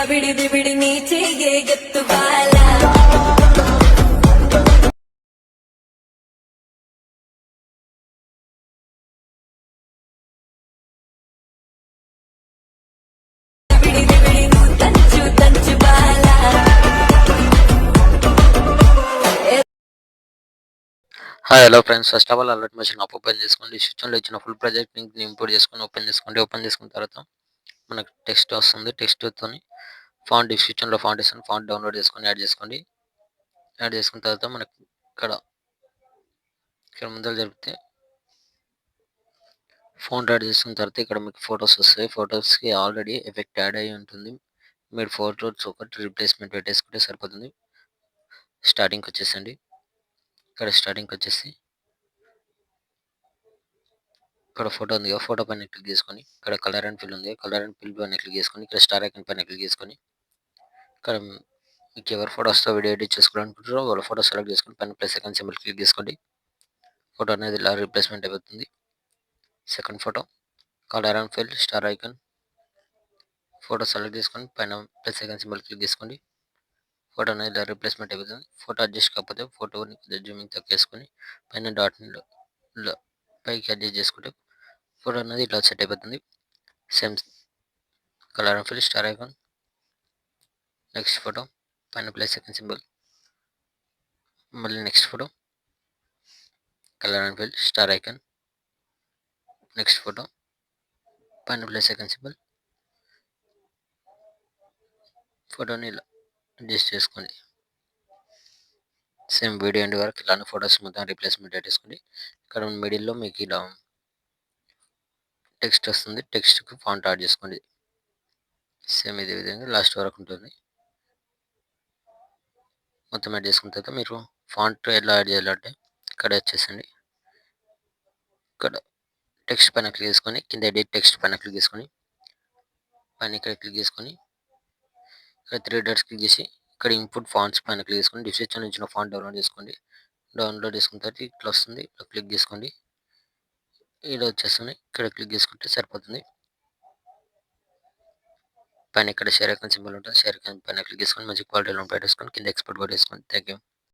ಬಿಡಿದಿ ಬಿಡಿ ನೀಚೆಗೆ ಗೊತ್ತು ಬಾಲ ಬಿಡಿದಿ ಬಿಡಿ ತಂಚು ತಂಚು ಬಾಲ hi hello friends, first of all alert machine app open చేసుకోండి. సిస్టంలో ఇచ్చిన ఫుల్ ప్రాజెక్ట్ లింక్ని ఇంపోర్ట్ చేసుకొని ఓపెన్ చేసుకోండి. ఓపెన్ చేసుకున్న తర్వాత మనకు టెక్స్ట్ వస్తుంది. టెక్స్ట్తోని ఫాంట్ డిస్క్రిప్షన్లో ఫాంట్ ఇస్తాను. ఫాంట్ డౌన్లోడ్ చేసుకొని యాడ్ చేసుకోండి. యాడ్ చేసుకున్న తర్వాత మనకు ఇక్కడ ముందర జరిపితే ఫాంట్ యాడ్ చేసుకున్న తర్వాత ఇక్కడ మీకు ఫొటోస్ వస్తాయి. ఫొటోస్కి ఆల్రెడీ ఎఫెక్ట్ యాడ్ అయ్యి ఉంటుంది. మీరు ఫోటోస్ ఒకటి రీప్లేస్మెంట్ పెట్టేసుకుంటే సరిపోతుంది. స్టార్టింగ్కి వచ్చేసండి. ఇక్కడ స్టార్టింగ్కి వచ్చేసి ఇక్కడ ఫోటో ఉంది. ఫోటో పైన క్లిక్ చేసుకొని ఇక్కడ కలర్ అండ్ ఫిల్ ఉంది. కలర్ అండ్ ఫిల్ పైన క్లిక్ చేసుకొని ఇక్కడ స్టార్ ఐకాన్ పైన క్లిక్ చేసుకొని ఇక్కడ మీకు ఎవరి ఫోటో వస్తో వీడియో ఎడిట్ చేసుకోవాలనుకుంటారో వాళ్ళ ఫోటో సెలెక్ట్ చేసుకొని పైన ప్లస్ సెకండ్ సింబల్ క్లిక్ చేసుకోండి. ఫోటో అనేది ఇలా రీప్లేస్మెంట్ అయిపోతుంది. Second photo colour and fill star icon photo select చేసుకొని పైన ప్లస్ సెకండ్ సింబల్ క్లిక్ చేసుకోండి. ఫోటో అనేది ఇలా రీప్లేస్మెంట్ అయిపోతుంది. ఫోటో అడ్జస్ట్ కాకపోతే ఫోటోని కొద్దిగా జూమింగ్ తక్కువేసుకొని పైన డాట్ని పైకి అడ్జస్ట్ చేసుకుంటే ఫోటో అనేది ఇట్లా సెట్ అయిపోతుంది. Same colour and fill star icon next photo పైన ప్లస్ సెకండ్ సింబల్ మళ్ళీ next photo colour and fill star icon next photo పైన ప్లస్ సెకండ్ సింబల్ ఫోటోని ఇలా అడ్జస్ట్ చేసుకోండి. సేమ్ వీడియో ఎండ్ వరకు ఇలానే ఫొటోస్ మొత్తం రీప్లేస్మెంట్ పెట్టేసుకోండి. ఇక్కడ మిడిల్లో మీకు ఇలా టెక్స్ట్ వస్తుంది. టెక్స్ట్కి ఫాంట్ యాడ్ చేసుకోండి. సేమ్ ఇదే విధంగా లాస్ట్ వరకు ఉంటుంది. మొత్తం యాడ్ చేసుకున్న తర్వాత మీరు ఫాంట్ ఎలా యాడ్ చేయాలంటే ఇక్కడ వచ్చేసండి. ఇక్కడ టెక్స్ట్ పైన క్లిక్ చేసుకొని కింద ఎడిట్ టెక్స్ట్ పైన క్లిక్ చేసుకొని పైన ఇక్కడ క్లిక్ చేసుకొని ఇక్కడ 3 డాట్స్ క్లిక్ చేసి ఇక్కడ ఇన్పుట్ ఫాంట్స్ పైన క్లిక్ చేసుకొని డిస్క్రిప్షన్ నుంచి ఫాంట్ డౌన్లోడ్ చేసుకోండి. డౌన్లోడ్ చేసుకున్న తర్వాత ఇట్లా వస్తుంది. ఇట్లా క్లిక్ చేసుకోండి. ఇలా వచ్చేస్తుంది. ఇక్కడ క్లిక్ చేసుకుంటే సరిపోతుంది. పైన ఇక్కడ షేర్ ఐకాన్ సింబల్ ఉంటుంది. షేర్ ఐకాన్ పైన క్లిక్ చేసుకొని మంచి క్వాలిటీలో పెట్టేసుకొని కింద ఎక్స్పోర్ట్ కూడా వేసుకోండి. Thank you.